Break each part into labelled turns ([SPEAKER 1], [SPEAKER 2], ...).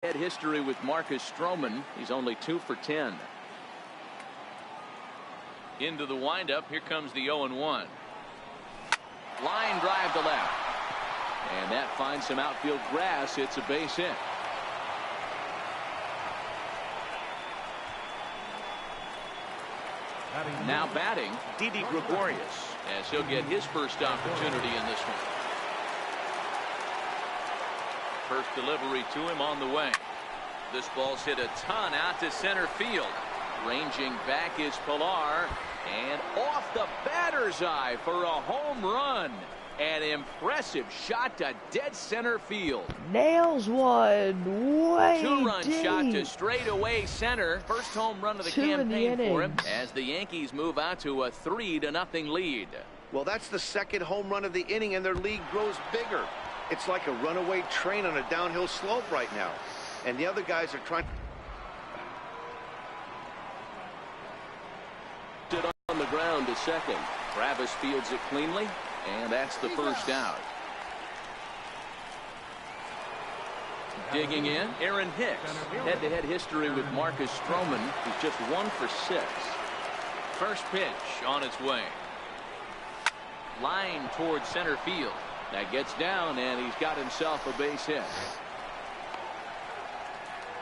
[SPEAKER 1] Had history with Marcus Stroman. He's only 2 for 10. Into the windup. Here comes the 0-1. Line drive to left. And that finds some outfield grass. It's a base hit. Now batting, Didi Gregorius, as he'll get his first opportunity in this one. First delivery to him on the way. This ball's hit a ton out to center field. Ranging back is Pilar, and off the batter's eye for a home run. An impressive shot to dead center field.
[SPEAKER 2] Nails one way
[SPEAKER 1] Two-run
[SPEAKER 2] deep.
[SPEAKER 1] shot to straightaway center. First home run of the campaign for him as the Yankees move out to a 3-0 lead.
[SPEAKER 3] Well, that's the second home run of the inning, and their lead grows bigger. It's like a runaway train on a downhill slope right now. And the other guys are trying
[SPEAKER 1] Sit on the ground to second. Travis fields it cleanly, and that's the first out. Digging in, Aaron Hicks. Head-to-head history with Marcus Stroman, who's just 1 for 6. First pitch on its way. Line towards center field. That gets down, and he's got himself a base hit.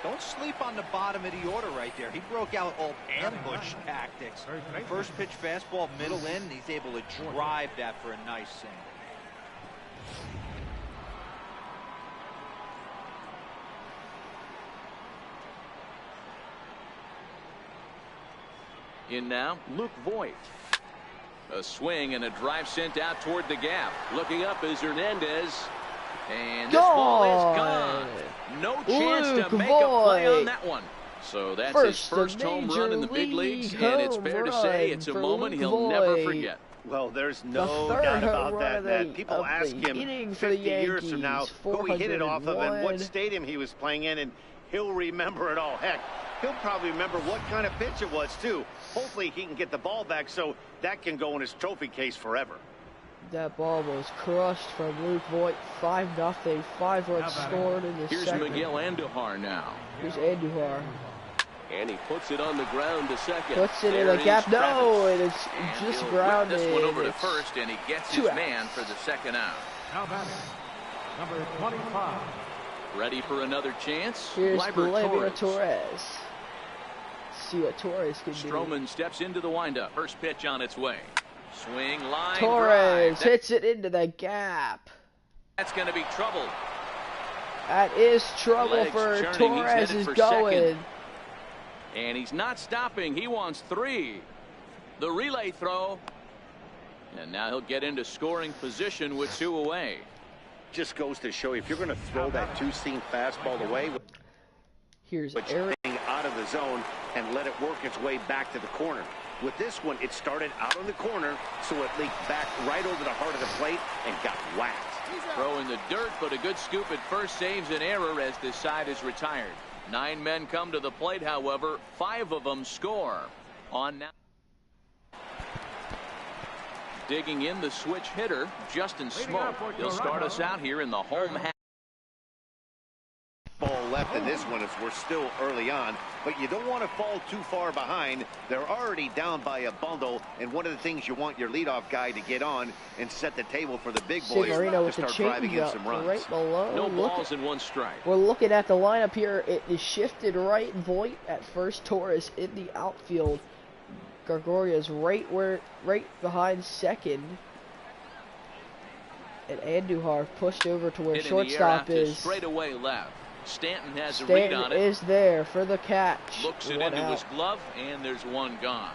[SPEAKER 4] Don't sleep on the bottom of the order right there. He broke out all ambush tactics. First pitch fastball, middle in, and he's able to drive that for a nice single.
[SPEAKER 1] In now, Luke Voigt. A swing and a drive sent out toward the gap. Looking up is Hernandez. And this ball is gone. No chance to make a play on that one. So that's his first home run in the big leagues, and it's fair to say it's a moment he'll never forget.
[SPEAKER 3] Well, there's no doubt about that. People ask him 50 years from now who he hit it off of and what stadium he was playing in, and he'll remember it all. Heck, he'll probably remember what kind of pitch it was, too. Hopefully he can get the ball back so that can go in his trophy case forever.
[SPEAKER 2] That ball was crushed from Luke Voigt. 5-0. 5 runs scored in the second.
[SPEAKER 1] Here's Miguel Andujar now.
[SPEAKER 2] Here's Andujar.
[SPEAKER 1] And he puts it on the ground to second.
[SPEAKER 2] Puts it in the gap. No, and it's just grounded.
[SPEAKER 1] This one over to first, and he gets his man for the second out.
[SPEAKER 5] Now batting, number 25.
[SPEAKER 1] Ready for another chance?
[SPEAKER 2] Here's Gleyber Torres. See what Torres can do.
[SPEAKER 1] Stroman steps into the windup. First pitch on its way. Swing, line,
[SPEAKER 2] Torres
[SPEAKER 1] drive.
[SPEAKER 2] hits it into the gap.
[SPEAKER 1] That's going to be trouble.
[SPEAKER 2] That is trouble
[SPEAKER 1] Legs
[SPEAKER 2] for
[SPEAKER 1] churning.
[SPEAKER 2] Torres. Is going.
[SPEAKER 1] Second. And he's not stopping. He wants 3. The relay throw. And now he'll get into scoring position with 2 away.
[SPEAKER 3] Just goes to show you, if you're going to throw that two-seam fastball away,
[SPEAKER 2] here's
[SPEAKER 3] but
[SPEAKER 2] Aaron
[SPEAKER 3] out of the zone and let it work its way back to the corner. With this one, it started out on the corner, so it leaked back right over the heart of the plate and got whacked.
[SPEAKER 1] Throw in the dirt, but a good scoop at first saves an error as this side is retired. 9 men come to the plate, however, 5 of them score. On now. Digging in the switch hitter, Justin Smoke. He'll start us out here in the home half.
[SPEAKER 3] Ball left in this one as we're still early on, but you don't want to fall too far behind. They're already down by a bundle, and one of the things you want your leadoff guy to get on and set the table for the big boys to start driving in some runs.
[SPEAKER 2] Right below.
[SPEAKER 1] No balls and 1 strike.
[SPEAKER 2] We're looking at the lineup here. It is shifted right. Voigt at first. Torres in the outfield. Gregorius right behind second. And Andujar pushed over to where shortstop is.
[SPEAKER 1] Straight away left. Stanton has a
[SPEAKER 2] Stanton
[SPEAKER 1] read on it.
[SPEAKER 2] is there for the catch.
[SPEAKER 1] Looks it into his glove, and there's 1 gone.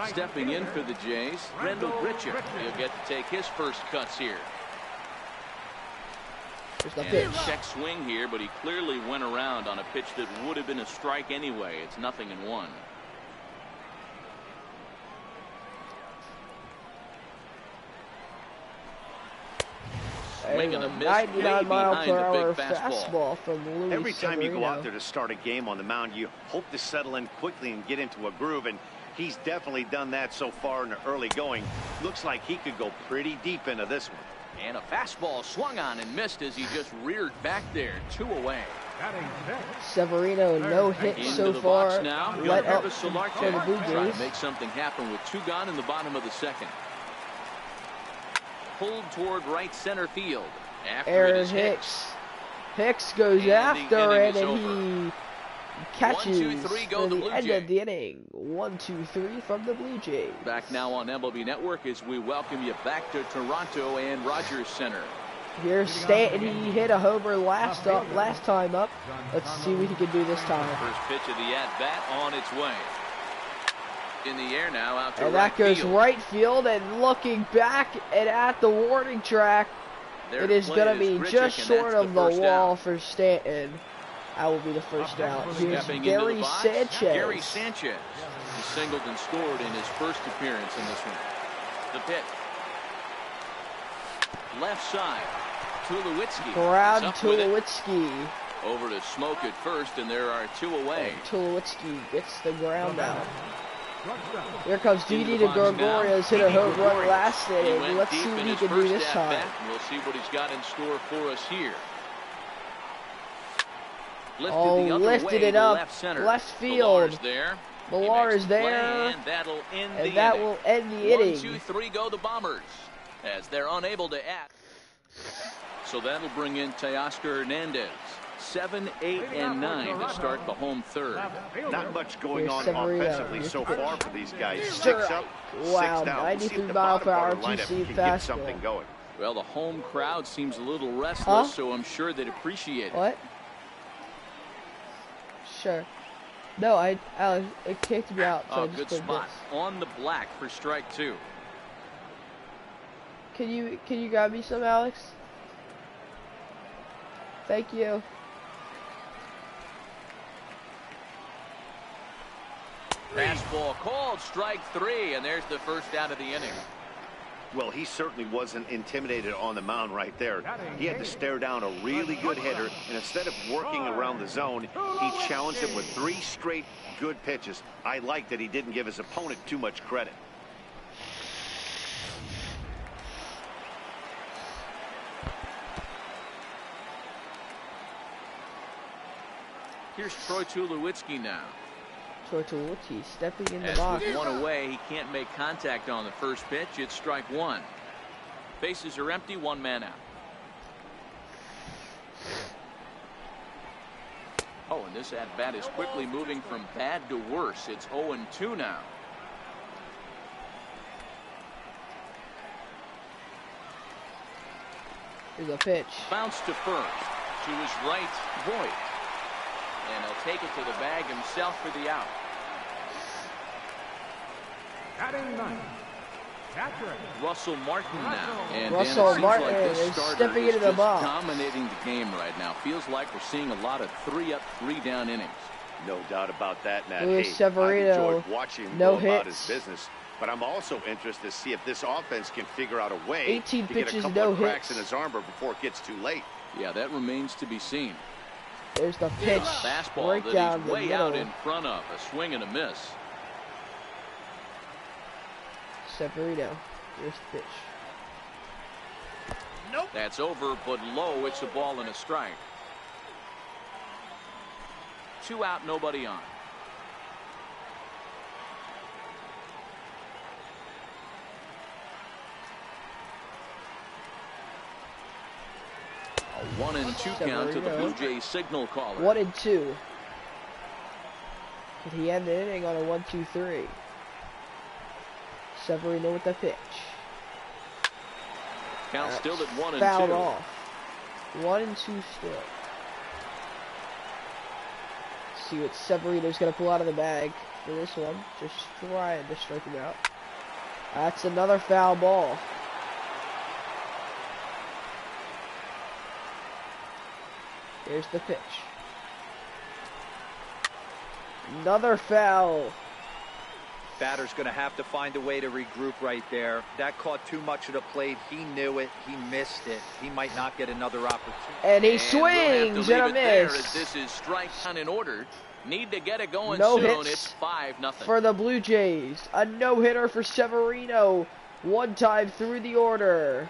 [SPEAKER 1] Stepping in for the Jays, Randall Grichuk. He'll get to take his first cuts here. And a check swing here, but he clearly went around on a pitch that would have been a strike anyway. It's 0-1. Swinging a miss,
[SPEAKER 2] 99-mile-per-hour fastball from Luis
[SPEAKER 3] Every time
[SPEAKER 2] Severino.
[SPEAKER 3] you go out there to start a game on the mound, you hope to settle in quickly and get into a groove, and he's definitely done that so far in the early going. Looks like he could go pretty deep into this one.
[SPEAKER 1] And a fastball swung on and missed as he just reared back there. 2 away.
[SPEAKER 2] Severino, no hit so far.
[SPEAKER 1] Now.
[SPEAKER 2] Let up for the Blue Jays.
[SPEAKER 1] Trying to make something happen with 2 gone in the bottom of the 2nd. Pulled toward right center field.
[SPEAKER 2] Aaron Hicks. Hicks goes after it, and he catches
[SPEAKER 1] 1, 2, 3,
[SPEAKER 2] for the end of the inning. 1, 2, 3 from the Blue Jays.
[SPEAKER 1] Back now on MLB Network as we welcome you back to Toronto and Rogers Center.
[SPEAKER 2] Here's Stanton. He hit a homer last time up. Let's see what he can do this time.
[SPEAKER 1] First pitch of the at-bat on its way. In the air now, out to
[SPEAKER 2] and
[SPEAKER 1] right field.
[SPEAKER 2] And that goes right field, and looking back and at the warning track, it is going to be just short of the wall for Stanton. That will be the first out. Here's Gary Sanchez.
[SPEAKER 1] Gary Sanchez. He singled and scored in his first appearance in this one. The pitch. Left side. Tulowitzki.
[SPEAKER 2] Brad Tulowitzki.
[SPEAKER 1] Over to Smoke at first, and there are 2 away.
[SPEAKER 2] Tulowitzki gets the ground out. Here comes Didi to Gregorius, hit a home run last inning. Let's see what he can do this time.
[SPEAKER 1] We'll see what he's got in store for us here.
[SPEAKER 2] Lifted it up, left field. Millar is there,
[SPEAKER 1] and that'll end the
[SPEAKER 2] that will end the inning.
[SPEAKER 1] 1, 2, 3 go the Bombers, as they're unable to add. So that'll bring in Teoscar Hernandez. 7, 8, and 9 to start the home third.
[SPEAKER 3] Not much going on offensively so far for these guys. 6 up, 6
[SPEAKER 2] down. 93 mile per hour, 2-seam
[SPEAKER 3] fastball.
[SPEAKER 1] Well, the home crowd seems a little restless, so I'm sure they'd appreciate it.
[SPEAKER 2] What? Sure. No, it kicked me out. So
[SPEAKER 1] good spot on the black for strike 2.
[SPEAKER 2] Can you grab me some, Alex? Thank you.
[SPEAKER 1] Fastball called, strike 3, and there's the first out of the inning.
[SPEAKER 3] Well, he certainly wasn't intimidated on the mound right there. He had to stare down a really good hitter, and instead of working around the zone, he challenged him with 3 straight good pitches. I like that he didn't give his opponent too much credit.
[SPEAKER 1] Here's Troy Tulowitzki now.
[SPEAKER 2] Tulowitzki stepping in the
[SPEAKER 1] As
[SPEAKER 2] box.
[SPEAKER 1] with 1 away, he can't make contact on the first pitch. It's strike 1. Bases are empty, 1 man out. Oh, and this at-bat is quickly moving from bad to worse. It's 0-2 now.
[SPEAKER 2] Here's a pitch.
[SPEAKER 1] Bounce to first. To his right, Voit. And he'll take it to the bag himself for the out.
[SPEAKER 5] Batting 9, Patrick.
[SPEAKER 1] Russell Martin now. And
[SPEAKER 2] Russell Martin is stepping into the box.
[SPEAKER 1] Dominating the game right now. Feels like we're seeing a lot of 3-up, 3-down innings.
[SPEAKER 3] No doubt about that, Matt.
[SPEAKER 2] Luis Severino,
[SPEAKER 3] I've enjoyed watching him
[SPEAKER 2] no
[SPEAKER 3] go about
[SPEAKER 2] hits.
[SPEAKER 3] his business. But I'm also interested to see if this offense can figure out a way
[SPEAKER 2] 18
[SPEAKER 3] to
[SPEAKER 2] pitches,
[SPEAKER 3] get a couple
[SPEAKER 2] no
[SPEAKER 3] of cracks
[SPEAKER 2] hits.
[SPEAKER 3] in his armor before it gets too late.
[SPEAKER 1] Yeah, that remains to be seen.
[SPEAKER 2] There's the pitch.
[SPEAKER 1] Fastball
[SPEAKER 2] right
[SPEAKER 1] that
[SPEAKER 2] down
[SPEAKER 1] he's
[SPEAKER 2] the
[SPEAKER 1] way
[SPEAKER 2] middle.
[SPEAKER 1] out in front of. A swing and a miss.
[SPEAKER 2] Severino. Here's the pitch.
[SPEAKER 1] Nope. That's over, but low. It's a ball and a strike. 2 out, nobody on. A 1-2 count to the Blue Jays signal caller.
[SPEAKER 2] 1-2. Could he end the inning on a 1-2-3? Severino with the pitch.
[SPEAKER 1] Count still at 1-2.
[SPEAKER 2] Fouled off. 1-2 still. See what Severino's going to pull out of the bag for this one. Just trying to strike him out. That's another foul ball. Here's the pitch. Another foul.
[SPEAKER 4] Batter's going to have to find a way to regroup right there. That caught too much of the plate. He knew it. He missed it. He might not get another opportunity.
[SPEAKER 2] And he swings and a miss.
[SPEAKER 1] This is strike one in order. Need to get it going
[SPEAKER 2] no
[SPEAKER 1] soon.
[SPEAKER 2] Hits
[SPEAKER 1] it's 5-0
[SPEAKER 2] for the Blue Jays. A no-hitter for Severino. 1 time through the order.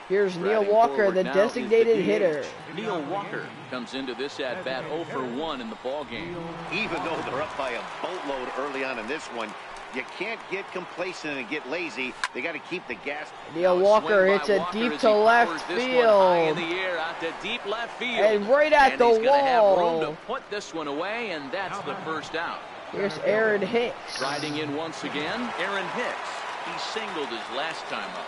[SPEAKER 2] Here's Neil Walker, the designated hitter.
[SPEAKER 1] Neil Walker comes into this at-bat 0 for 1 in the ball game.
[SPEAKER 3] Even though they're up by a boatload early on in this one, you can't get complacent and get lazy. They got to keep the gas.
[SPEAKER 2] Neil Walker hits it deep to left field. And right at the wall.
[SPEAKER 1] Have room to put this one away, and that's the first out.
[SPEAKER 2] Here's Aaron Hicks.
[SPEAKER 1] Riding in once again, Aaron Hicks. He singled his last time up.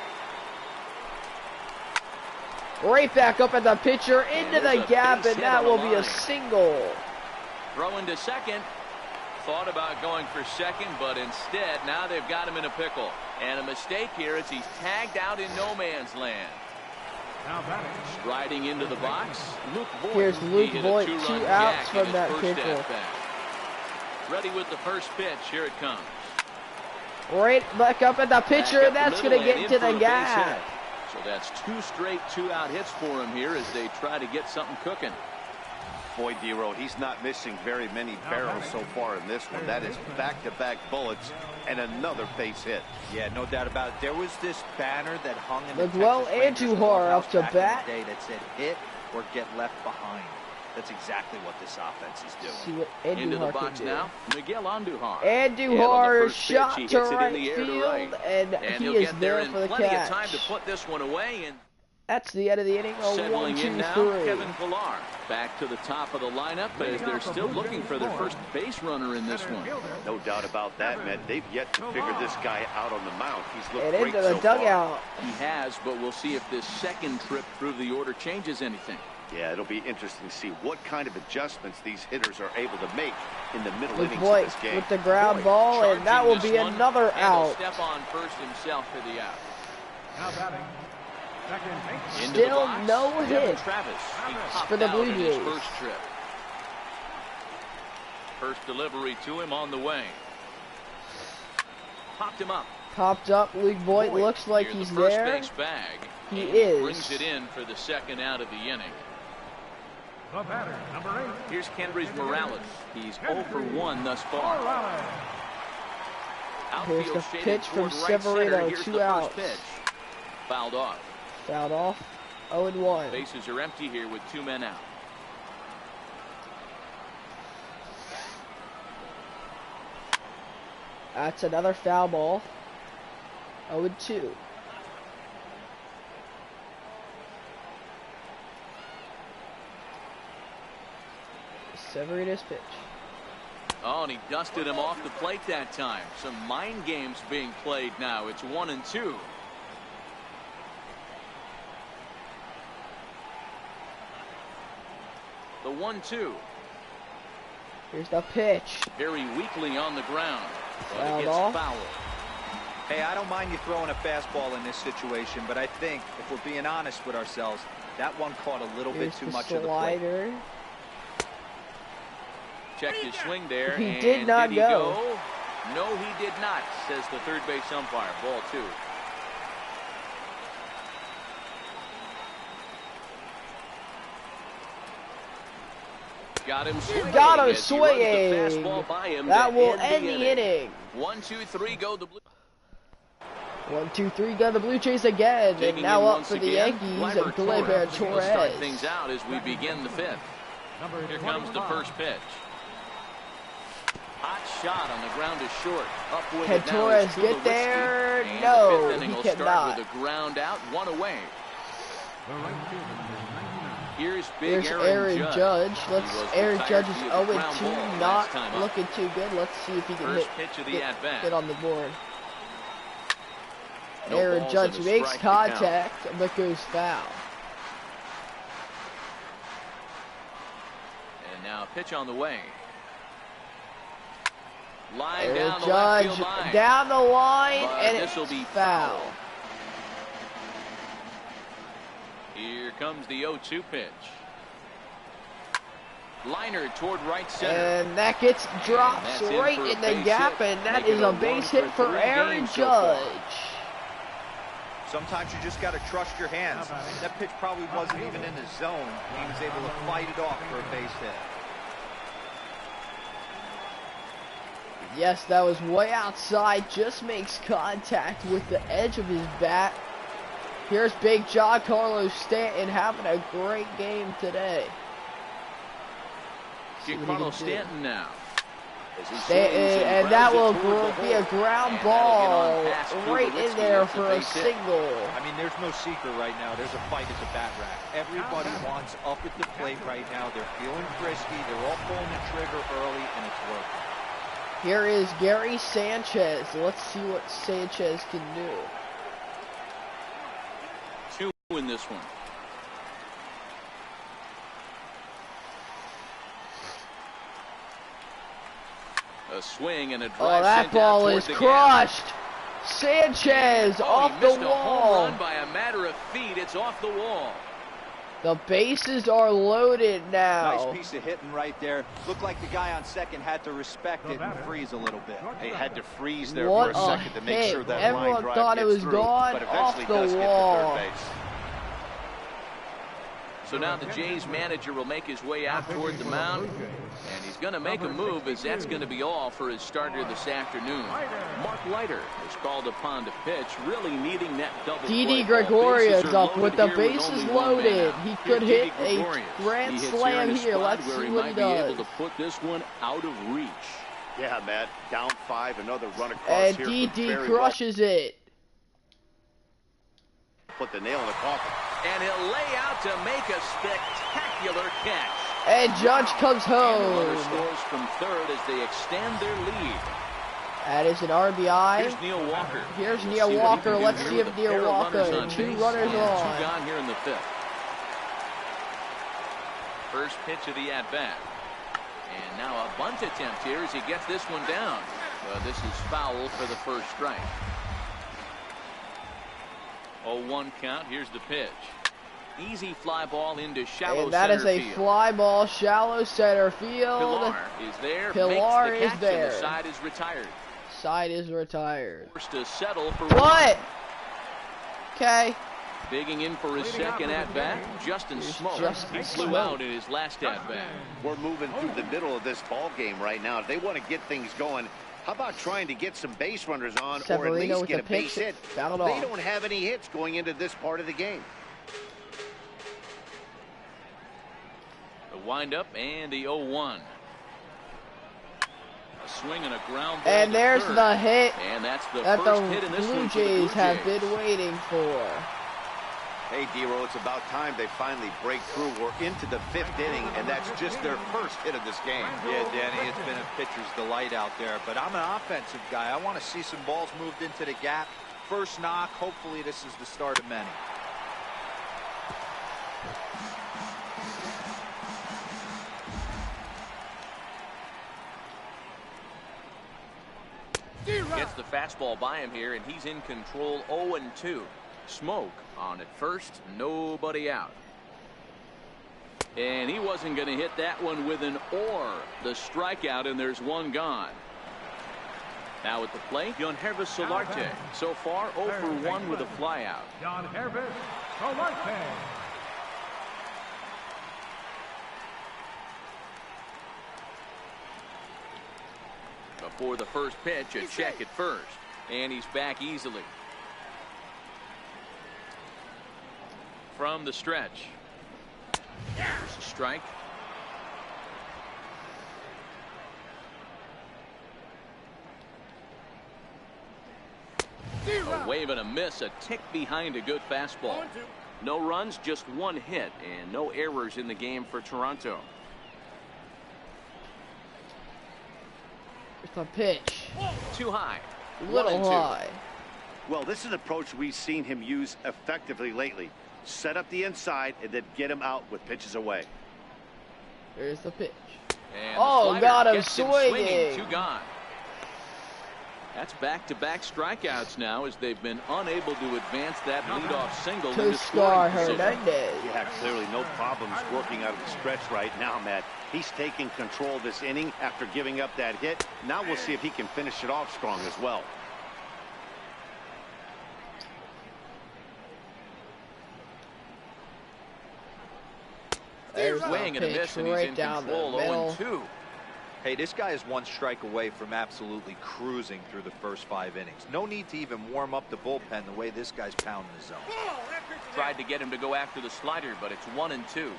[SPEAKER 2] Right back up at the pitcher, into the gap, and that will be a single.
[SPEAKER 1] Throw into second. Thought about going for second, but instead, now they've got him in a pickle. And a mistake here as he's tagged out in no man's land. Striding into the box, Luke Voigt.
[SPEAKER 2] Here's Luke Voigt, 2 outs from that pickle.
[SPEAKER 1] Ready with the first pitch. Here it comes.
[SPEAKER 2] Right back up at the pitcher, and that's going to get into the gap.
[SPEAKER 1] So that's 2 straight 2-out hits for him here as they try to get something cooking.
[SPEAKER 3] Boy, D-Road, he's not missing very many barrels so far in this one. That is back-to-back bullets and another base hit.
[SPEAKER 4] Yeah, no doubt about it. There was this banner that hung in the
[SPEAKER 2] Miguel Andujar up to bat.
[SPEAKER 4] That said hit or get left behind. That's exactly what this offense is doing.
[SPEAKER 2] See what Andujar
[SPEAKER 1] into the box
[SPEAKER 2] can do.
[SPEAKER 1] now, Miguel Andujar.
[SPEAKER 2] Andujar shot to right field, and he is there for the catch.
[SPEAKER 1] Plenty of time to put this one away, and
[SPEAKER 2] that's the end of the inning.
[SPEAKER 1] Settling
[SPEAKER 2] 1, 2,
[SPEAKER 1] in now,
[SPEAKER 2] 3.
[SPEAKER 1] Kevin Pillar back to the top of the lineup as they're still looking for their first base runner in this one.
[SPEAKER 3] No doubt about that, man. They've yet to figure this guy out on the mound. He's looked
[SPEAKER 2] and
[SPEAKER 3] great
[SPEAKER 2] into the
[SPEAKER 3] so
[SPEAKER 2] dugout.
[SPEAKER 3] far.
[SPEAKER 1] He has, but we'll see if this second trip through the order changes anything.
[SPEAKER 3] Yeah, it'll be interesting to see what kind of adjustments these hitters are able to make in the middle innings
[SPEAKER 2] Voigt
[SPEAKER 3] of this game.
[SPEAKER 2] with the ground ball, and that will be another out.
[SPEAKER 1] Step on first himself for the out.
[SPEAKER 5] Now batting. Second.
[SPEAKER 2] Still no hit
[SPEAKER 1] for
[SPEAKER 2] the Blue Jays.
[SPEAKER 1] First trip. First delivery to him on the way. Popped him up.
[SPEAKER 2] Popped up. Luke Voigt looks like he's there.
[SPEAKER 1] First base bag.
[SPEAKER 2] He is.
[SPEAKER 1] Brings it in for the second out of the inning.
[SPEAKER 5] The batter, number 8.
[SPEAKER 1] Here's Kendrys Morales. He's 0 for 1 thus far.
[SPEAKER 2] Here's the pitch from Severino, 2 outs.
[SPEAKER 1] Fouled off.
[SPEAKER 2] Fouled off. 0-1.
[SPEAKER 1] Bases are empty here with 2 men out.
[SPEAKER 2] That's another foul ball. 0-2. Severino's pitch.
[SPEAKER 1] Oh, and he dusted him off the plate that time. Some mind games being played now. It's 1-2. The 1-2.
[SPEAKER 2] Here's the pitch.
[SPEAKER 1] Very weakly on the ground. But it gets fouled.
[SPEAKER 4] Hey, I don't mind you throwing a fastball in this situation, but I think if we're being honest with ourselves, that one caught a little bit too much of the plate.
[SPEAKER 1] Checked his swing there.
[SPEAKER 2] He did not go.
[SPEAKER 1] No, he did not, says the third base umpire. Ball 2. Got him swinging.
[SPEAKER 2] Got him swinging. That will end the inning.
[SPEAKER 1] 1, 2, 3, go the Blue.
[SPEAKER 2] 1, 2, 3, go the Blue Jays again. And now up for the Yankees, Gleyber Torres.
[SPEAKER 1] Start things out as we begin the 5th. Here comes the first pitch. Hot shot on the ground is short. Up with
[SPEAKER 2] Can Torres get there? No, he cannot.
[SPEAKER 1] With a ground out, 1 away. Here's
[SPEAKER 2] Aaron Judge. Aaron Judge is 0-2, not looking too good. Let's see if he can get on the board. Aaron Judge makes contact, but goes foul.
[SPEAKER 1] And now pitch on the way.
[SPEAKER 2] Aaron Judge down the line, and it's foul.
[SPEAKER 1] Here comes the 0-2 pitch. Liner toward right center.
[SPEAKER 2] And that drops right in the gap, and that is a base hit for Aaron Judge.
[SPEAKER 4] Sometimes you just got to trust your hands. That pitch probably wasn't even in the zone. He was able to fight it off for a base hit.
[SPEAKER 2] Yes, that was way outside. Just makes contact with the edge of his bat. Here's Big Giancarlo Stanton having a great game today.
[SPEAKER 1] Giancarlo Stanton now.
[SPEAKER 2] And that will be a ground ball right in there for a single.
[SPEAKER 4] I mean, there's no secret right now. There's a fight at the bat rack. Everybody wants up at the plate right now. They're feeling frisky. They're all pulling the trigger early, and it's working.
[SPEAKER 2] Here is Gary Sanchez. Let's see what Sanchez can do.
[SPEAKER 1] 2 in this one. A swing and a drive.
[SPEAKER 2] Oh, that ball is crushed. Sanchez off the wall.
[SPEAKER 1] A home run by a matter of feet. It's off the wall.
[SPEAKER 2] The bases are loaded now.
[SPEAKER 4] Nice piece of hitting right there. Looked like the guy on second had to respect it and freeze a little bit.
[SPEAKER 3] He had to freeze there for a second to make sure that line drive
[SPEAKER 2] thought it was
[SPEAKER 3] through,
[SPEAKER 2] gone
[SPEAKER 3] but
[SPEAKER 2] off
[SPEAKER 3] eventually
[SPEAKER 2] the
[SPEAKER 3] does
[SPEAKER 2] wall.
[SPEAKER 3] get to third base.
[SPEAKER 1] So now the Jays manager will make his way out toward the mound, and he's going to make a move, as that's going to be all for his starter this afternoon. Mark Leiter is called upon to pitch, really needing that double play.
[SPEAKER 2] Didi Gregorius up with the bases loaded. He could hit a grand slam here. Let's see what he does.
[SPEAKER 1] Able to put this one out of reach.
[SPEAKER 3] Yeah, Matt. Down 5, another run across
[SPEAKER 2] and
[SPEAKER 3] here.
[SPEAKER 2] And Didi crushes it.
[SPEAKER 3] Put the nail in the coffin.
[SPEAKER 1] And he'll lay out to make a spectacular catch.
[SPEAKER 2] And Judge comes home.
[SPEAKER 1] And the runner scores from third as they extend their lead.
[SPEAKER 2] That is an RBI.
[SPEAKER 1] Here's Neil Walker.
[SPEAKER 2] Here's Neil Walker. Let's see if Neil Walker. 2 runners on.
[SPEAKER 1] 2 gone here in the 5th. First pitch of the at-bat. And now a bunt attempt here as he gets this one down. This is foul for the first strike. 0-1 count. Here's the pitch. Easy fly ball into shallow
[SPEAKER 2] and that
[SPEAKER 1] center
[SPEAKER 2] is a
[SPEAKER 1] field.
[SPEAKER 2] Fly ball, shallow center field.
[SPEAKER 1] Pilar is there.
[SPEAKER 2] Pilar
[SPEAKER 1] makes the
[SPEAKER 2] is
[SPEAKER 1] catch,
[SPEAKER 2] there.
[SPEAKER 1] And the side is retired.
[SPEAKER 2] Side is retired.
[SPEAKER 1] Forced to settle for
[SPEAKER 2] what?
[SPEAKER 1] One.
[SPEAKER 2] Okay.
[SPEAKER 1] Digging in for his second at bat, Justin Smoke. He flew out in his last at bat.
[SPEAKER 3] We're moving through the middle of this ball game right now. If they want to get things going, how about trying to get some base runners on,
[SPEAKER 2] Severino
[SPEAKER 3] or at least get a base hit? They
[SPEAKER 2] don't
[SPEAKER 3] have any hits going into this part of the game.
[SPEAKER 1] The windup and the 0-1. A swing and a ground ball.
[SPEAKER 2] And there's
[SPEAKER 1] third.
[SPEAKER 2] the hit
[SPEAKER 1] and that's the
[SPEAKER 2] that
[SPEAKER 1] first
[SPEAKER 2] the
[SPEAKER 1] hit in this
[SPEAKER 2] Blue
[SPEAKER 1] one for the
[SPEAKER 2] Jays
[SPEAKER 1] Blue Jays
[SPEAKER 2] have been waiting for.
[SPEAKER 3] Hey, D-Roll, it's about time they finally break through. We're into the 5th inning, and that's just their first hit of this game.
[SPEAKER 4] Yeah, Danny, it's been a pitcher's delight out there, but I'm an offensive guy. I want to see some balls moved into the gap. First knock, hopefully this is the start of many.
[SPEAKER 1] Gets the fastball by him here, and he's in control. 0-2. Smoke on at first, nobody out. And he wasn't going to hit that one with an or. The strikeout, and there's one gone. Now at the plate, Yangervis Solarte. So far, 0 for 1 with a flyout.
[SPEAKER 5] Yangervis Solarte.
[SPEAKER 1] Before the first pitch, a check at first. And he's back easily. From the stretch. There's a strike. A wave and a miss, a tick behind a good fastball. No runs, just 1 hit, and no errors in the game for Toronto.
[SPEAKER 2] It's a pitch.
[SPEAKER 1] Too high.
[SPEAKER 2] Little high.
[SPEAKER 3] Well, this is an approach we've seen him use effectively lately. Set up the inside and then get him out with pitches away.
[SPEAKER 2] There's the pitch.
[SPEAKER 1] And
[SPEAKER 2] oh, got him
[SPEAKER 1] swinging.
[SPEAKER 2] swinging.
[SPEAKER 1] 2 gone. That's back-to-back strikeouts now, as they've been unable to advance that leadoff single
[SPEAKER 2] to Scar Hernandez.
[SPEAKER 3] Yeah, clearly no problems working out of the stretch right now, Matt. He's taking control of this inning after giving up that hit. Now we'll see if he can finish it off strong as well.
[SPEAKER 2] There's
[SPEAKER 1] swing and a miss, and he's in control. 0-2.
[SPEAKER 4] Hey, this guy is 1 strike away from absolutely cruising through the first 5 innings. No need to even warm up the bullpen the way this guy's pounding the zone.
[SPEAKER 1] tried to get him to go after the slider, but it's 1-2.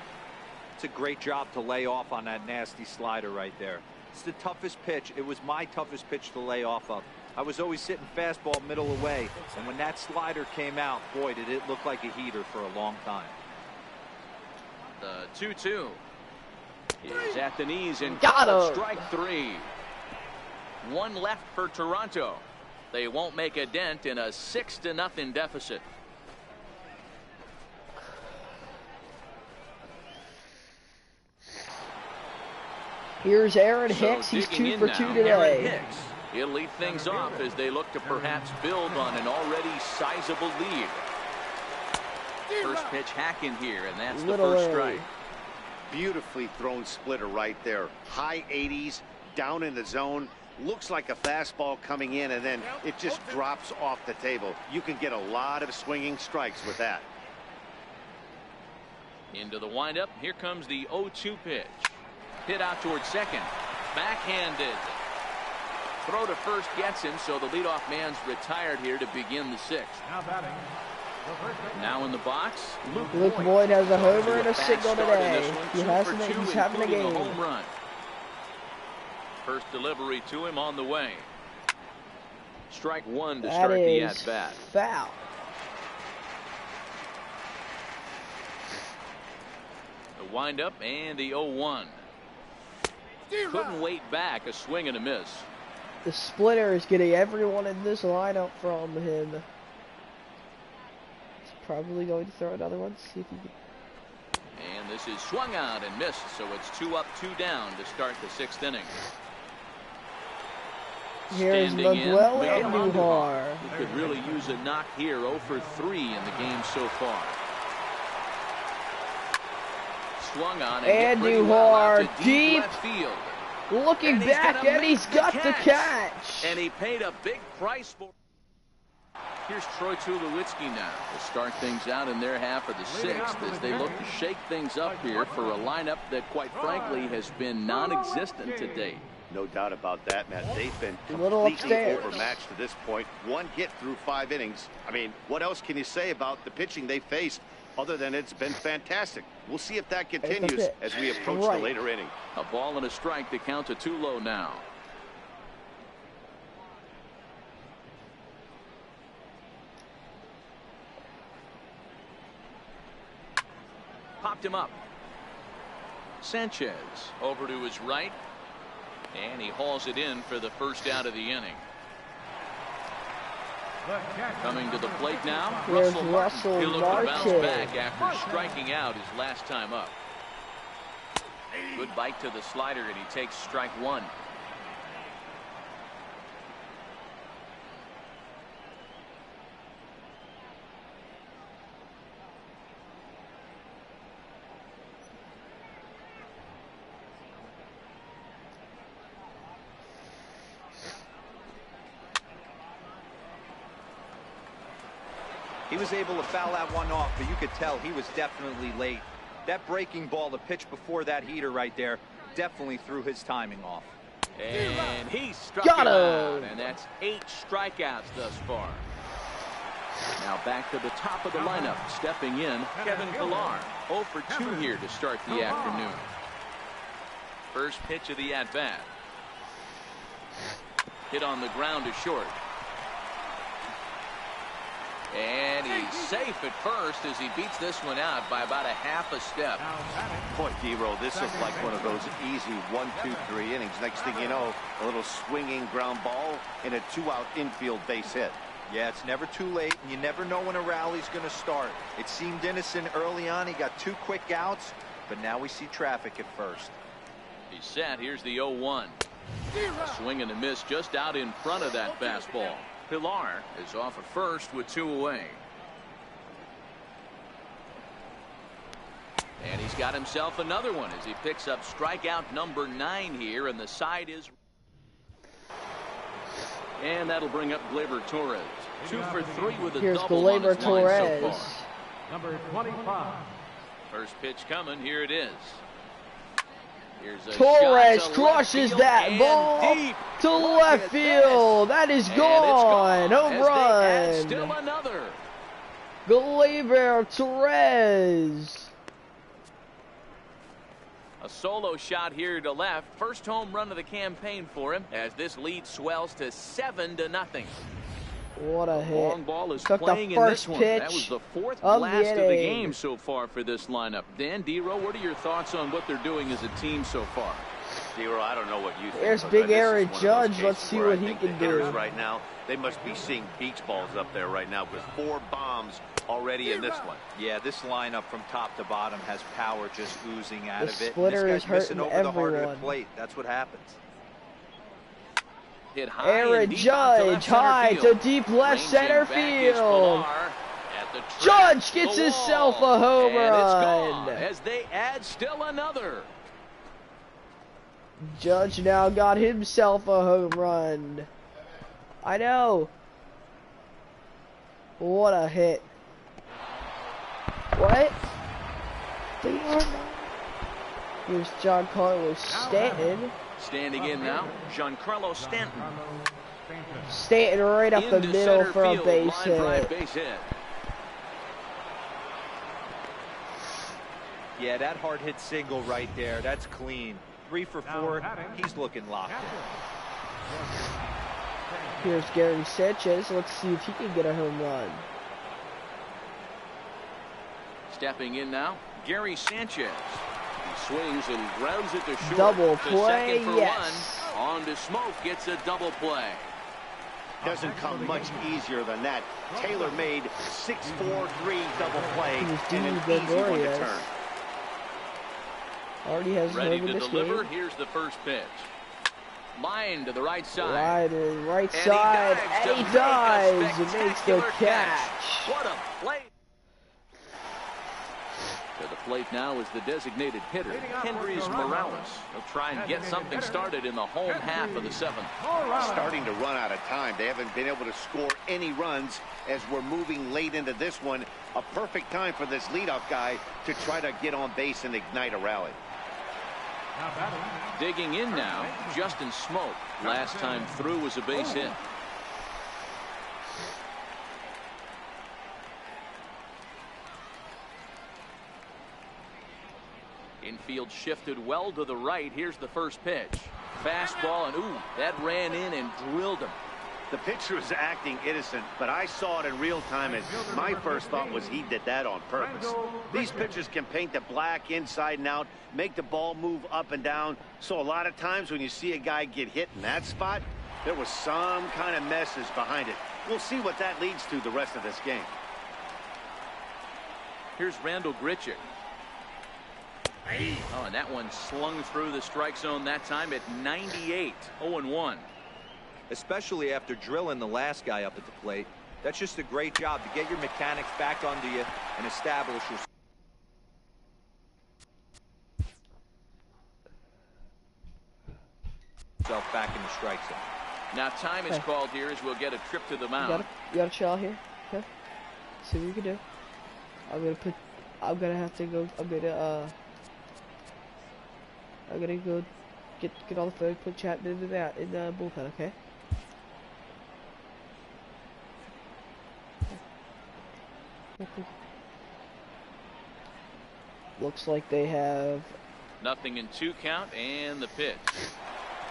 [SPEAKER 4] It's a great job to lay off on that nasty slider right there. It's the toughest pitch. It was my toughest pitch to lay off of. I was always sitting fastball middle away, and when that slider came out, boy, did it look like a heater for a long time.
[SPEAKER 1] The 2-2 is at the knees and
[SPEAKER 2] got him.
[SPEAKER 1] Strike 3. One left for Toronto. They won't make a dent in a 6-0 deficit.
[SPEAKER 2] Here's Aaron Hicks. He's 2 for 2 today.
[SPEAKER 1] He'll lead things off as they look to perhaps build on an already sizable lead. First pitch hack in here, and that's the first strike.
[SPEAKER 3] Beautifully thrown splitter right there. High 80s, down in the zone. Looks like a fastball coming in, and then it just drops off the table. You can get a lot of swinging strikes with that.
[SPEAKER 1] Into the windup. Here comes the 0-2 pitch. Hit out towards second. Backhanded. Throw to first gets him, so the leadoff man's retired here to begin the sixth.
[SPEAKER 5] Now batting.
[SPEAKER 1] Now in the box,
[SPEAKER 2] Luke Voigt has a homer and a single today. He's having a game.
[SPEAKER 1] Home run. First delivery to him on the way. Strike one to start the at-bat.
[SPEAKER 2] Foul.
[SPEAKER 1] The windup and the 0-1. Couldn't wait back. A swing and a miss.
[SPEAKER 2] The splitter is getting everyone in this lineup from him. He's probably going to throw another one. See if he can.
[SPEAKER 1] And this is swung out and missed, so it's 2 up, 2 down to start the sixth inning.
[SPEAKER 2] Here's Miguel Andujar.
[SPEAKER 1] He could really use a knock here. 0 for 3 in the game so far. Swung on and
[SPEAKER 2] Andujar deep
[SPEAKER 1] left field.
[SPEAKER 2] Looking back, and he's got the catch.
[SPEAKER 1] And he paid a big price for. Here's Troy Tulowitzki now to start things out in their half of the sixth as they look to shake things up here for a lineup that, quite frankly, has been non-existent to date.
[SPEAKER 3] No doubt about that, Matt. They've been completely overmatched to this point. One hit through 5 innings. I mean, what else can you say about the pitching they faced other than it's been fantastic? We'll see if that continues as we approach the later inning.
[SPEAKER 1] A ball and a strike to count to Tulo now. Popped him up. Sanchez over to his right. And he hauls it in for the first out of the inning. Coming to the plate now, Russell Martin. He'll look to bounce back after striking out his last time up. Good bite to the slider, and he takes strike one.
[SPEAKER 4] He was able to foul that one off, but you could tell he was definitely late. That breaking ball, the pitch before that heater right there, definitely threw his timing off.
[SPEAKER 1] And he struck him out, and that's 8 strikeouts thus far. Now back to the top of the lineup, stepping in, Kevin Pillar. 0 for 2 here to start the afternoon. First pitch of the at-bat. Hit on the ground to short. And he's safe at first as he beats this one out by about a half a step.
[SPEAKER 3] Boy, D-Roll, this is like one of those easy 1, 2, 3 innings. Next thing you know, a little swinging ground ball and a 2-out infield base hit.
[SPEAKER 4] Yeah, it's never too late, and you never know when a rally's going to start. It seemed innocent early on. He got 2 quick outs, but now we see traffic at first.
[SPEAKER 1] He's set. Here's the 0-1. A swing and a miss just out in front of that fastball. Pillar is off at first with 2 away. And he's got himself another one as he picks up strikeout number 9 here, and the side is. And that'll bring up Gleyber Torres. 2 for 3 with a double on his line so far.
[SPEAKER 5] Number 25.
[SPEAKER 1] First pitch coming. Here it is.
[SPEAKER 2] Torres crushes that ball to left field. That is gone. Home run.
[SPEAKER 1] Still another.
[SPEAKER 2] Jwags1228's.
[SPEAKER 1] A solo shot here to left. First home run of the campaign for him as this lead swells to 7-0.
[SPEAKER 2] What a hit.
[SPEAKER 1] Long ball is
[SPEAKER 2] Took
[SPEAKER 1] playing
[SPEAKER 2] the
[SPEAKER 1] in
[SPEAKER 2] first
[SPEAKER 1] this one.
[SPEAKER 2] pitch
[SPEAKER 1] That was the fourth
[SPEAKER 2] of
[SPEAKER 1] blast
[SPEAKER 2] the
[SPEAKER 1] of the game so far for this lineup. Dan Dero, what are your thoughts on what they're doing as a team so far?
[SPEAKER 3] Dero, I don't know what you think.
[SPEAKER 2] There's big Aaron Judge. Let's see what he can do.
[SPEAKER 3] Right now, they must be seeing beach balls up there right now with 4 bombs already in this one.
[SPEAKER 4] Yeah, this lineup from top to bottom has power just oozing out of it.
[SPEAKER 2] Splitter
[SPEAKER 4] This
[SPEAKER 2] is
[SPEAKER 4] guy's missing
[SPEAKER 2] hurting
[SPEAKER 4] over the heart of
[SPEAKER 2] everyone.
[SPEAKER 4] the plate. That's what happens.
[SPEAKER 1] Hit high
[SPEAKER 2] Aaron Judge high to deep left center field. Judge gets himself a home run.
[SPEAKER 1] As they add still another.
[SPEAKER 2] Judge now got himself a home run. I know. What a hit. What? They are not. Here's Giancarlo Stanton.
[SPEAKER 1] Standing in now, Giancarlo Stanton.
[SPEAKER 2] Stanton right up the middle for a base hit.
[SPEAKER 4] Yeah, that hard hit single right there. That's clean. 3 for 4. He's looking locked in.
[SPEAKER 2] Here's Gary Sanchez. Let's see if he can get a home run.
[SPEAKER 1] Stepping in now, Gary Sanchez. He swings and grounds it to short.
[SPEAKER 2] Double
[SPEAKER 1] to
[SPEAKER 2] play,
[SPEAKER 1] second for
[SPEAKER 2] yes.
[SPEAKER 1] one. On to Smoke, gets a double play.
[SPEAKER 3] Doesn't come much easier than that. Taylor made 6-4-3 double play and an easy one to turn.
[SPEAKER 2] Already has
[SPEAKER 1] ready
[SPEAKER 2] home
[SPEAKER 1] to
[SPEAKER 2] in this
[SPEAKER 1] deliver.
[SPEAKER 2] game.
[SPEAKER 1] Here's the first pitch. Line to the right side.
[SPEAKER 2] Line to the right side, and he dives and makes the catch.
[SPEAKER 1] What a play. To the plate now is the designated hitter, Kendrys Morales. He'll try and get something started in the home half of the 7th.
[SPEAKER 3] Starting to run out of time. They haven't been able to score any runs as we're moving late into this one. A perfect time for this leadoff guy to try to get on base and ignite a rally.
[SPEAKER 1] Digging in now, Justin Smoke. Last time through was a base hit. Infield shifted well to the right. Here's the first pitch. Fastball, and ooh, that ran in and drilled him.
[SPEAKER 3] The pitcher was acting innocent, but I saw it in real time, and my first thought was he did that on purpose. These pitchers can paint the black inside and out, make the ball move up and down. So a lot of times when you see a guy get hit in that spot, there was some kind of message behind it. We'll see what that leads to the rest of this game.
[SPEAKER 1] Here's Randall Grichuk. Oh, and that one slung through the strike zone that time at 98. 0-1.
[SPEAKER 4] Especially after drilling the last guy up at the plate. That's just a great job to get your mechanics back onto you and establish yourself back in the strike zone.
[SPEAKER 1] Now time is called here as we'll get a trip to the mound.
[SPEAKER 2] You gotta chill here. Okay. See what you can do. I'm gonna have to go. I'm gonna go get all the food, put Chapman into that in the bullpen, okay? Looks like they have
[SPEAKER 1] nothing in 2 count, and the pitch.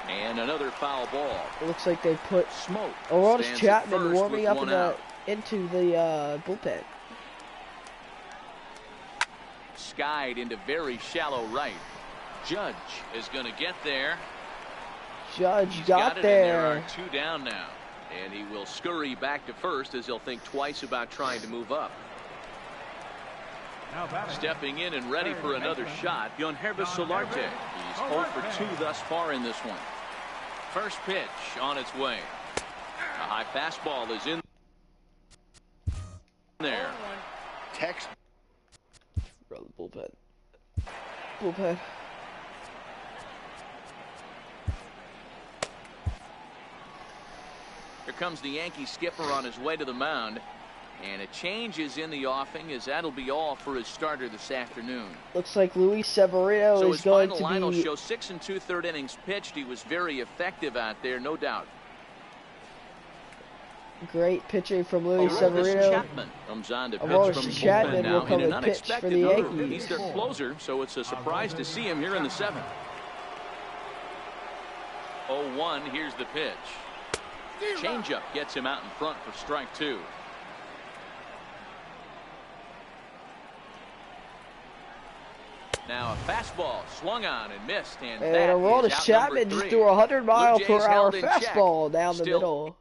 [SPEAKER 1] And another foul ball.
[SPEAKER 2] Looks like they put
[SPEAKER 1] Smoke.
[SPEAKER 2] Aroldis Chapman warming up into the bullpen.
[SPEAKER 1] Skied into very shallow right. Judge is going to get there.
[SPEAKER 2] Judge got there.
[SPEAKER 1] There are 2 down now. And he will scurry back to first as he'll think twice about trying to move up. Stepping in and ready for another shot, Yangervis Solarte. He's 0 for 2 thus far in this one. First pitch on its way. A high fastball is in there.
[SPEAKER 3] Text.
[SPEAKER 2] Run the bullpen. Bullpen.
[SPEAKER 1] Here comes the Yankee skipper on his way to the mound. And a change is in the offing, as that'll be all for his starter this afternoon.
[SPEAKER 2] Looks like Luis Severino is going to be...
[SPEAKER 1] So his final line will show 6 2/3 innings pitched. He was very effective out there, no doubt.
[SPEAKER 2] Great pitching from Luis Severino.
[SPEAKER 1] Chapman comes on to pitch from
[SPEAKER 2] Chapman
[SPEAKER 1] now
[SPEAKER 2] will come
[SPEAKER 1] in an
[SPEAKER 2] and pitch for
[SPEAKER 1] unexpected
[SPEAKER 2] the
[SPEAKER 1] move.
[SPEAKER 2] Yankees.
[SPEAKER 1] He's their closer, so it's a surprise to see him here in the 7th. 0-1, here's the pitch. Changeup gets him out in front for strike 2. Now a fastball swung on and missed, and that is out
[SPEAKER 2] Chapman
[SPEAKER 1] number 3.
[SPEAKER 2] just threw a 100-mile-per-hour fastball down the
[SPEAKER 1] Still.
[SPEAKER 2] middle.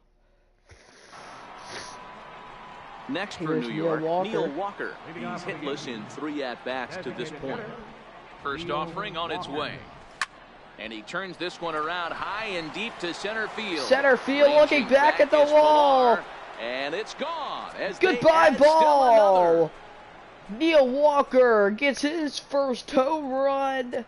[SPEAKER 1] Next for New York, Neil Walker. He's hitless in 3 at-bats to this point. First offering on its way. And he turns this one around high and deep to center field.
[SPEAKER 2] Center field looking back at the wall.
[SPEAKER 1] And it's gone.
[SPEAKER 2] Goodbye ball. Neil Walker gets his first home run.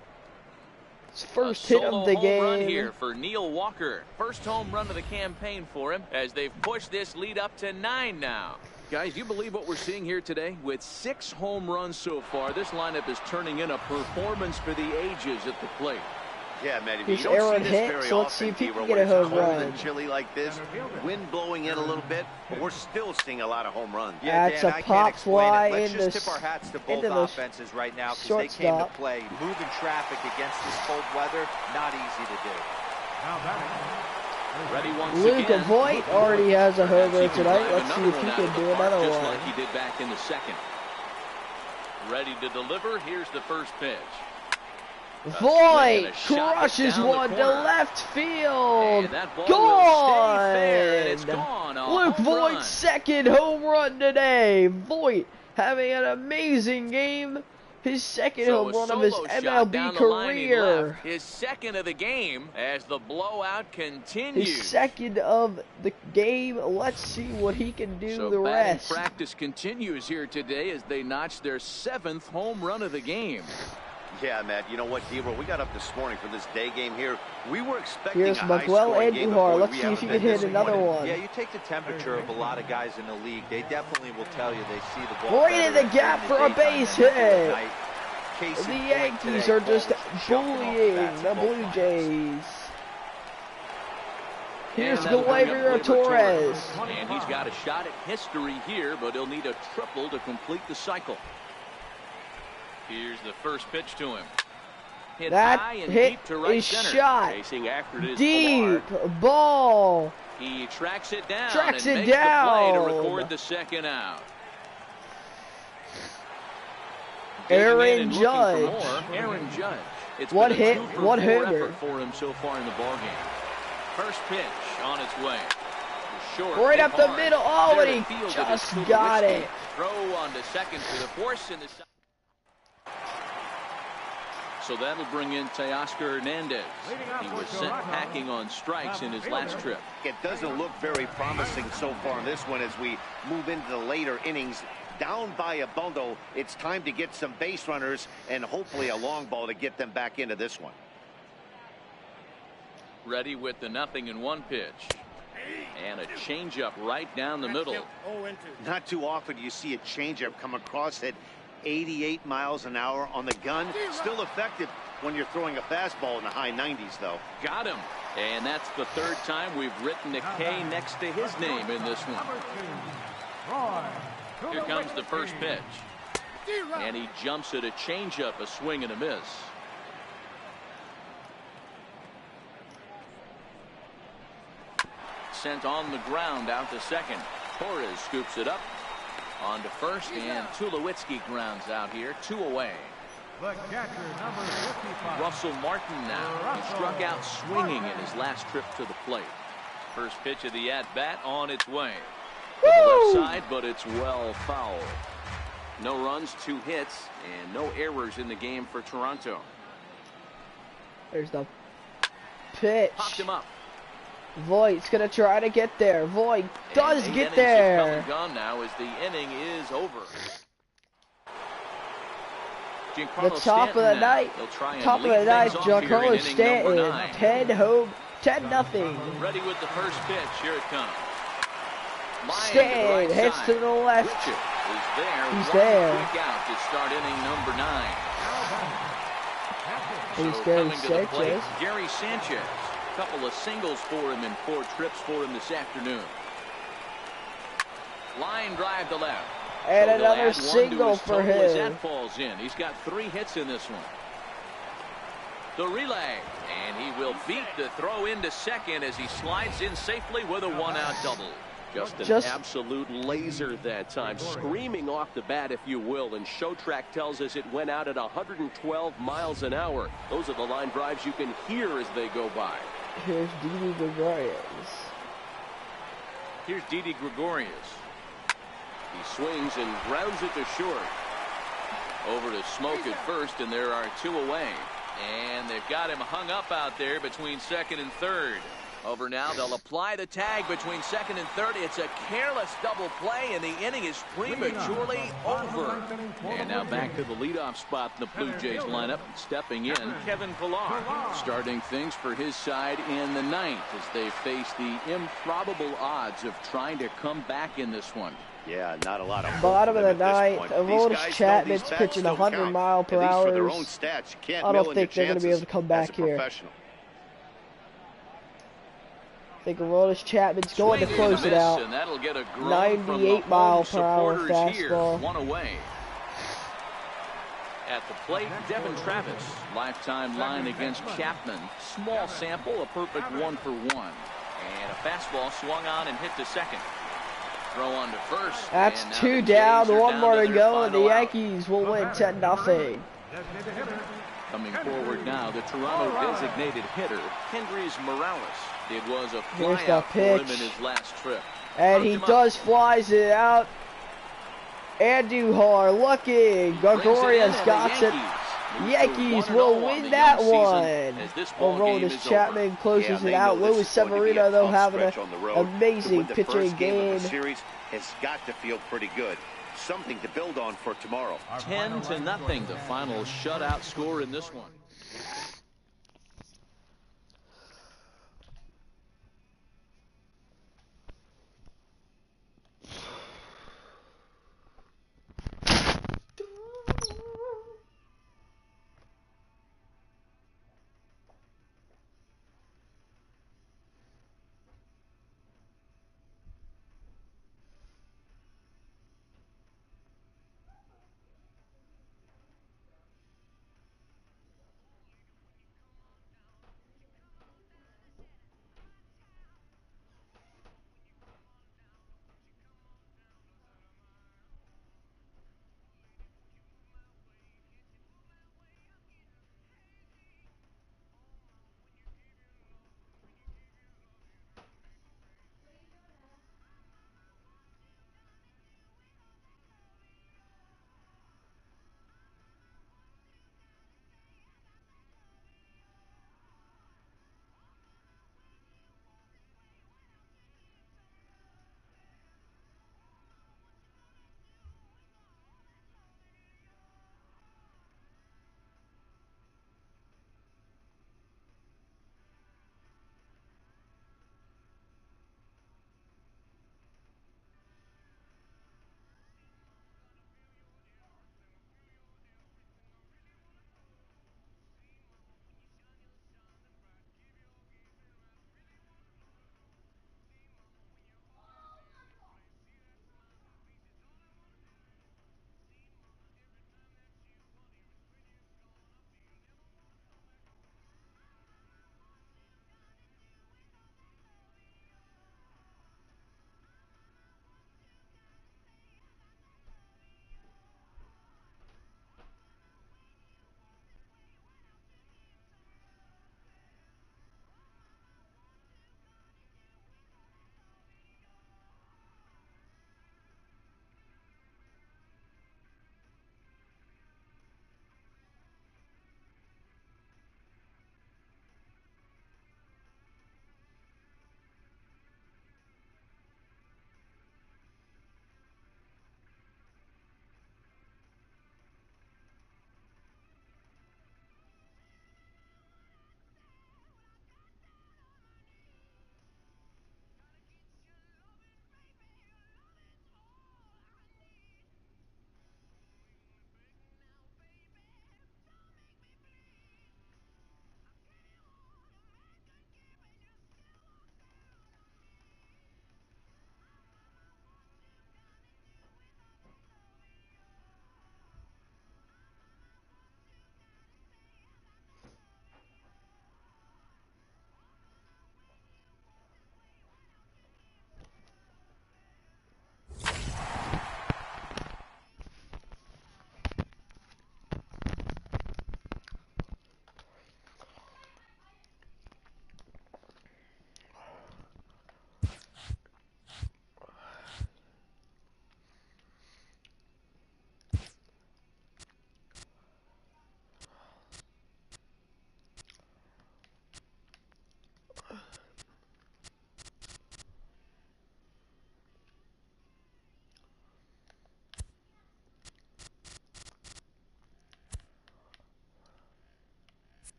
[SPEAKER 2] His first hit of the game.
[SPEAKER 1] Home run here for Neil Walker. First home run of the campaign for him as they've pushed this lead up to 9 now. Guys, you believe what we're seeing here today? With 6 home runs so far, this lineup is turning in a performance for the ages at the plate.
[SPEAKER 3] Yeah, man, if
[SPEAKER 2] He's
[SPEAKER 3] you don't see this
[SPEAKER 2] hit,
[SPEAKER 3] very
[SPEAKER 2] so let's
[SPEAKER 3] often,
[SPEAKER 2] see if he
[SPEAKER 3] Dero,
[SPEAKER 2] can get
[SPEAKER 3] when
[SPEAKER 2] a
[SPEAKER 3] it's
[SPEAKER 2] home
[SPEAKER 3] cold
[SPEAKER 2] run.
[SPEAKER 3] and chilly like this, wind blowing in a little bit, but we're still seeing a lot of home runs.
[SPEAKER 4] Yeah,
[SPEAKER 2] That's
[SPEAKER 4] Dan,
[SPEAKER 2] a
[SPEAKER 4] I
[SPEAKER 2] pop
[SPEAKER 4] can't explain
[SPEAKER 2] fly
[SPEAKER 4] it. Let's
[SPEAKER 2] in
[SPEAKER 4] just
[SPEAKER 2] the
[SPEAKER 4] tip our hats to both
[SPEAKER 2] into the
[SPEAKER 4] offenses right now because they came to
[SPEAKER 2] shortstop.
[SPEAKER 4] play. Moving traffic against this cold weather, not easy to do.
[SPEAKER 5] Now batting.
[SPEAKER 1] Ready once
[SPEAKER 2] Luke
[SPEAKER 1] again.
[SPEAKER 2] Voit already has a home run
[SPEAKER 1] He can
[SPEAKER 2] tonight.
[SPEAKER 1] drive
[SPEAKER 2] Let's see if he
[SPEAKER 1] one
[SPEAKER 2] can
[SPEAKER 1] out of
[SPEAKER 2] do
[SPEAKER 1] the park,
[SPEAKER 2] another
[SPEAKER 1] just
[SPEAKER 2] one.
[SPEAKER 1] like he did back in the 2nd. Ready to deliver. Here's the first pitch.
[SPEAKER 2] Voit crushes one to left field.
[SPEAKER 1] Gone.
[SPEAKER 2] Luke Voigt's second home run today. Voit having an amazing game. His second home run of his MLB career.
[SPEAKER 1] His second of the game as the blowout continues.
[SPEAKER 2] His second of the game. Let's see what he can do
[SPEAKER 1] So
[SPEAKER 2] the
[SPEAKER 1] batting
[SPEAKER 2] rest.
[SPEAKER 1] practice continues here today as they notch their 7th home run of the game.
[SPEAKER 3] Yeah, Matt, you know what, Dero, we got up this morning for this day game here. We were expecting
[SPEAKER 2] Here's
[SPEAKER 3] a
[SPEAKER 2] Miguel
[SPEAKER 3] high-scoring game.
[SPEAKER 2] Andujar. Let's see if he can hit another one.
[SPEAKER 4] Yeah, you take the temperature of a lot of guys in the league. They definitely will tell you they see the ball.
[SPEAKER 2] Right in the gap for a base hit.
[SPEAKER 4] Case
[SPEAKER 2] The
[SPEAKER 4] in point
[SPEAKER 2] Yankees
[SPEAKER 4] today,
[SPEAKER 2] are just
[SPEAKER 4] balls jumping off the
[SPEAKER 2] bullying
[SPEAKER 4] bats
[SPEAKER 2] the
[SPEAKER 4] of both
[SPEAKER 2] Blue
[SPEAKER 4] lines.
[SPEAKER 2] Jays. Here's
[SPEAKER 1] And that'll bring up
[SPEAKER 2] Gleyber Torres.
[SPEAKER 1] And he's got a shot at history here, but he'll need a triple to complete the cycle. Here's the first pitch to him. Hit
[SPEAKER 2] That
[SPEAKER 1] high and
[SPEAKER 2] hit
[SPEAKER 1] deep to right
[SPEAKER 2] is
[SPEAKER 1] center.
[SPEAKER 2] shot.
[SPEAKER 1] Chasing after it is
[SPEAKER 2] Deep
[SPEAKER 1] Pilar.
[SPEAKER 2] ball.
[SPEAKER 1] He tracks it down
[SPEAKER 2] Tracks
[SPEAKER 1] and
[SPEAKER 2] it
[SPEAKER 1] makes the play to
[SPEAKER 2] down.
[SPEAKER 1] record the second out. Digging in
[SPEAKER 2] Aaron
[SPEAKER 1] and looking for
[SPEAKER 2] Judge.
[SPEAKER 1] more. Aaron Judge. It's
[SPEAKER 2] One
[SPEAKER 1] been a
[SPEAKER 2] hit,
[SPEAKER 1] 2-for-4
[SPEAKER 2] one homer.
[SPEAKER 1] effort for him so far in the ballgame. First pitch on its way. Short,
[SPEAKER 2] Right
[SPEAKER 1] hit
[SPEAKER 2] up the
[SPEAKER 1] hard.
[SPEAKER 2] middle. Oh,
[SPEAKER 1] There
[SPEAKER 2] and
[SPEAKER 1] to
[SPEAKER 2] he
[SPEAKER 1] field,
[SPEAKER 2] just
[SPEAKER 1] it is
[SPEAKER 2] got
[SPEAKER 1] Tulowitzki.
[SPEAKER 2] it.
[SPEAKER 1] Throw on to second for the force in the. So that'll bring in Teoscar Hernandez. He was sent packing on strikes in his last trip.
[SPEAKER 3] It doesn't look very promising so far in this one as we move into the later innings. Down by a bundle, it's time to get some base runners and hopefully a long ball to get them back into this one.
[SPEAKER 1] Ready with the 0-1 pitch. And a changeup right down the middle.
[SPEAKER 3] Not too often you see a changeup come across at 88 miles an hour on the gun. Still effective when you're throwing a fastball in the high 90s, though.
[SPEAKER 1] Got him. And that's the 3rd time we've written a K next to his name in this one. Here comes the first pitch. And he jumps at a changeup, a swing and a miss. Sent on the ground out to second. Torres scoops it up on to first, and Tulowitzki grounds out here, 2 away.
[SPEAKER 5] The catcher, number 55.
[SPEAKER 1] Russell Martin now. He struck out swinging in his last trip to the plate. First pitch of the at-bat on its way. To the left side, but it's well fouled. No runs, 2 hits, and no errors in the game for Toronto.
[SPEAKER 2] There's the pitch.
[SPEAKER 1] Popped him up.
[SPEAKER 2] Voigt's gonna try to get there. Voigt does
[SPEAKER 1] And
[SPEAKER 2] get
[SPEAKER 1] the innings have come
[SPEAKER 2] there.
[SPEAKER 1] and gone now as the inning is over.
[SPEAKER 2] The
[SPEAKER 1] Giancarlo
[SPEAKER 2] top of the
[SPEAKER 1] Stanton now.
[SPEAKER 2] night.
[SPEAKER 1] He'll try and
[SPEAKER 2] Top of
[SPEAKER 1] lead
[SPEAKER 2] the night.
[SPEAKER 1] things off here in
[SPEAKER 2] Giancarlo
[SPEAKER 1] inning number
[SPEAKER 2] Stanton.
[SPEAKER 1] 9.
[SPEAKER 2] 10 home. 10-0.
[SPEAKER 1] Ready with the first pitch. Here it comes.
[SPEAKER 2] Stanton hits to the left.
[SPEAKER 1] Richard is there.
[SPEAKER 2] He's
[SPEAKER 1] One
[SPEAKER 2] there.
[SPEAKER 1] quick out to start inning number 9.
[SPEAKER 2] Here's
[SPEAKER 1] So
[SPEAKER 2] Gary
[SPEAKER 1] coming to the plate,
[SPEAKER 2] Sanchez.
[SPEAKER 1] Gary Sanchez. Couple of singles for him and 4 trips for him this afternoon. Line drive to left.
[SPEAKER 2] And
[SPEAKER 1] so
[SPEAKER 2] another single for him.
[SPEAKER 1] As that falls in. He's got 3 hits in this one. The relay, and he will beat the throw into second as he slides in safely with a 1-out double.
[SPEAKER 6] Just an absolute laser that time, screaming off the bat, if you will, and Showtrack tells us it went out at 112 miles an hour. Those are the line drives you can hear as they go by.
[SPEAKER 2] Here's Didi Gregorius.
[SPEAKER 1] Here's Didi Gregorius.
[SPEAKER 6] He swings and grounds it to short.
[SPEAKER 1] Over to Smoke at first, and there are 2 away. And they've got him hung up out there between second and third. Over now, they'll apply the tag between second and third. It's a careless double play, and the inning is prematurely over. And now back to the leadoff spot in the Blue Jays lineup. Stepping in, Kevin Pillar. Starting things for his side in the 9th as they face the improbable odds of trying to come back in this one.
[SPEAKER 3] Yeah, not a lot of
[SPEAKER 2] bottom of the 9th. Aroldis Chapman's pitching 100 mile per hour. I don't think they're going to be able to come back here. I think Aroldis Chapman's going to close it out. 98 mile per hour fastball.
[SPEAKER 1] 1 away. At the plate, Devin Travis. Lifetime line against Chapman. Small sample, a perfect 1 for 1. And a fastball swung on and hit to second. Throw on to first.
[SPEAKER 2] That's 2 down, 1 more to go, and the Yankees will win 10-0.
[SPEAKER 1] Coming forward now, the Toronto designated hitter, Kendrys Morales. It was a flyout for him in his last trip.
[SPEAKER 2] And he flies it out. Andujar looking. Gregorius got it. Yankees will win that one. Aroldis Chapman closes it out. Luis Severino, though, having an amazing pitching game.
[SPEAKER 3] The series has got to feel pretty good. Something to build on for tomorrow.
[SPEAKER 1] 10-0, the final shutout score in this one.